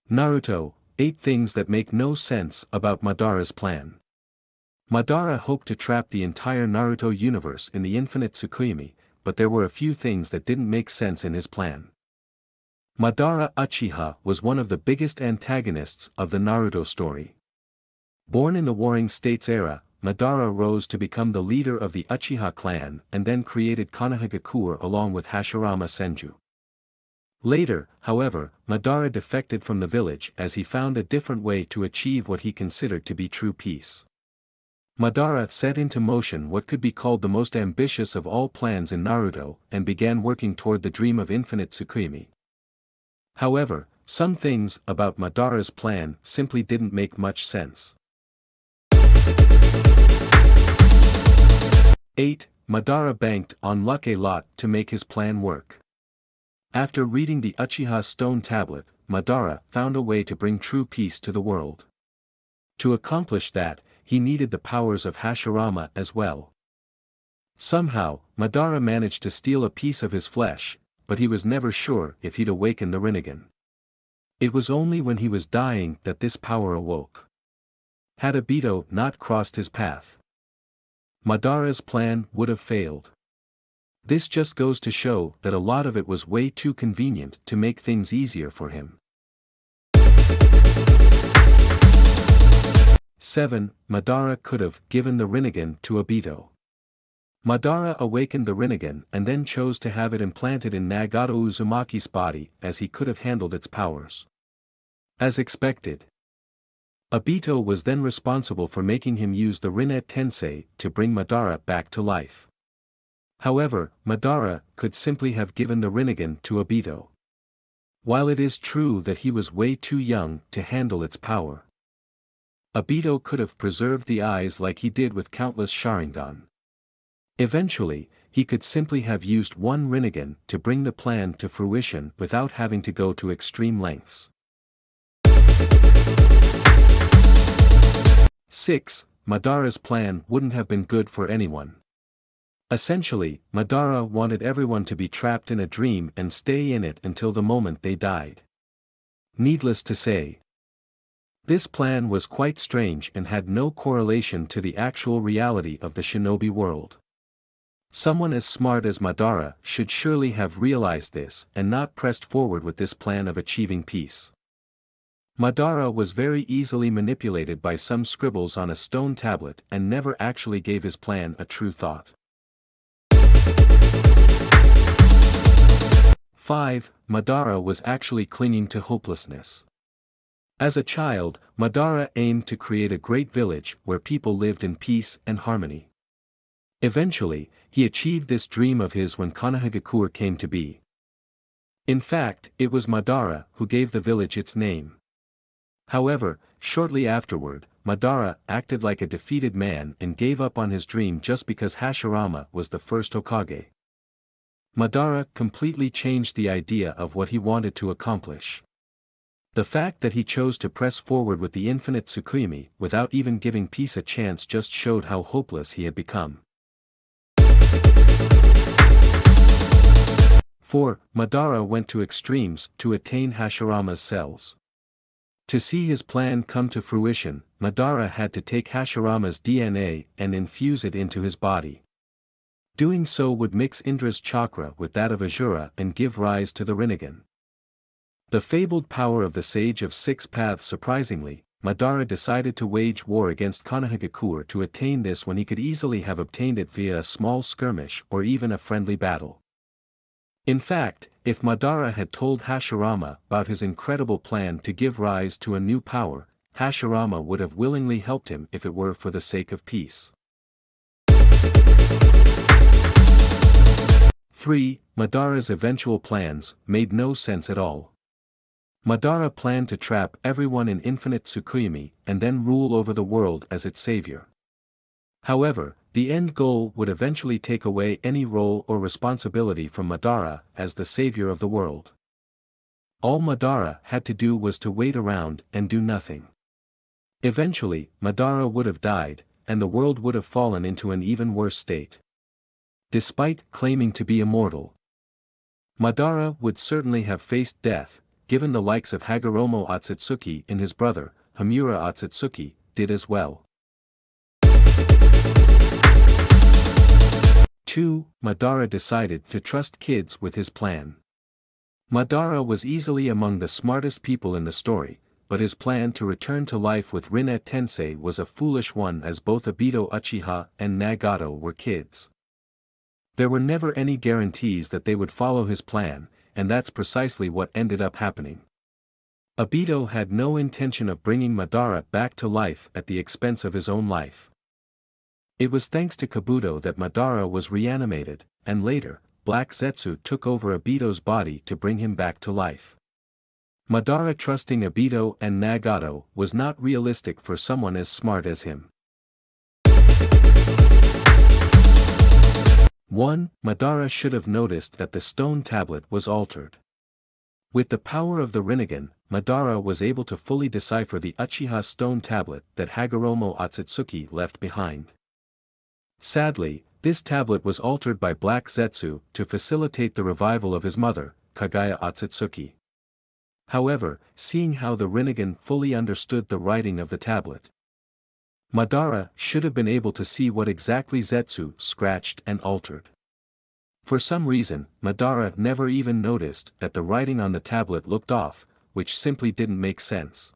Naruto, 8 Things That Make No Sense About Madara's Plan. Madara hoped to trap the entire Naruto universe in the infinite Tsukuyomi, but there were a few things that didn't make sense in his plan. Madara Uchiha was one of the biggest antagonists of the Naruto story. Born in the Warring States era, Madara rose to become the leader of the Uchiha clan and then created Konohagakure along with Hashirama Senju. Later, however, Madara defected from the village as he found a different way to achieve what he considered to be true peace. Madara set into motion what could be called the most ambitious of all plans in Naruto and began working toward the dream of infinite Tsukuyomi. However, some things about Madara's plan simply didn't make much sense. 8. Madara banked on luck a lot to make his plan work. After reading the Uchiha stone tablet, Madara found a way to bring true peace to the world. To accomplish that, he needed the powers of Hashirama as well. Somehow, Madara managed to steal a piece of his flesh, but he was never sure if he'd awaken the Rinnegan. It was only when he was dying that this power awoke. Had Obito not crossed his path, Madara's plan would have failed. This just goes to show that a lot of it was way too convenient to make things easier for him. 7. Madara could have given the Rinnegan to Obito. Madara awakened the Rinnegan and then chose to have it implanted in Nagato Uzumaki's body as he could have handled its powers. As expected, Obito was then responsible for making him use the Rinne Tensei to bring Madara back to life. However, Madara could simply have given the Rinnegan to Obito. While it is true that he was way too young to handle its power, Obito could have preserved the eyes like he did with countless Sharingan. Eventually, he could simply have used one Rinnegan to bring the plan to fruition without having to go to extreme lengths. 6. Madara's plan wouldn't have been good for anyone. Essentially, Madara wanted everyone to be trapped in a dream and stay in it until the moment they died. Needless to say, this plan was quite strange and had no correlation to the actual reality of the shinobi world. Someone as smart as Madara should surely have realized this and not pressed forward with this plan of achieving peace. Madara was very easily manipulated by some scribbles on a stone tablet and never actually gave his plan a true thought. 5. Madara was actually clinging to hopelessness. As a child, Madara aimed to create a great village where people lived in peace and harmony. Eventually, he achieved this dream of his when Konohagakure came to be. In fact, it was Madara who gave the village its name. However, shortly afterward, Madara acted like a defeated man and gave up on his dream just because Hashirama was the first Hokage. Madara completely changed the idea of what he wanted to accomplish. The fact that he chose to press forward with the infinite Tsukuyomi without even giving peace a chance just showed how hopeless he had become. 4. Madara went to extremes to attain Hashirama's cells. To see his plan come to fruition, Madara had to take Hashirama's DNA and infuse it into his body. Doing so would mix Indra's chakra with that of Asura and give rise to the Rinnegan. The fabled power of the Sage of Six Paths. Surprisingly, Madara decided to wage war against Konohagakure to attain this when he could easily have obtained it via a small skirmish or even a friendly battle. In fact, if Madara had told Hashirama about his incredible plan to give rise to a new power, Hashirama would have willingly helped him if it were for the sake of peace. 3. Madara's eventual plans made no sense at all. Madara planned to trap everyone in infinite Tsukuyomi and then rule over the world as its savior. However, the end goal would eventually take away any role or responsibility from Madara as the savior of the world. All Madara had to do was to wait around and do nothing. Eventually, Madara would have died, and the world would have fallen into an even worse state. Despite claiming to be immortal, Madara would certainly have faced death, given the likes of Hagoromo Otsutsuki and his brother, Hamura Otsutsuki, did as well. 2. Madara decided to trust kids with his plan. Madara was easily among the smartest people in the story, but his plan to return to life with Rinne Tensei was a foolish one, as both Obito Uchiha and Nagato were kids. There were never any guarantees that they would follow his plan, and that's precisely what ended up happening. Obito had no intention of bringing Madara back to life at the expense of his own life. It was thanks to Kabuto that Madara was reanimated, and later, Black Zetsu took over Obito's body to bring him back to life. Madara trusting Obito and Nagato was not realistic for someone as smart as him. 1. Madara should have noticed that the stone tablet was altered. With the power of the Rinnegan, Madara was able to fully decipher the Uchiha stone tablet that Hagoromo Otsutsuki left behind. Sadly, this tablet was altered by Black Zetsu to facilitate the revival of his mother, Kagaya Otsutsuki. However, seeing how the Rinnegan fully understood the writing of the tablet, Madara should have been able to see what exactly Zetsu scratched and altered. For some reason, Madara never even noticed that the writing on the tablet looked off, which simply didn't make sense.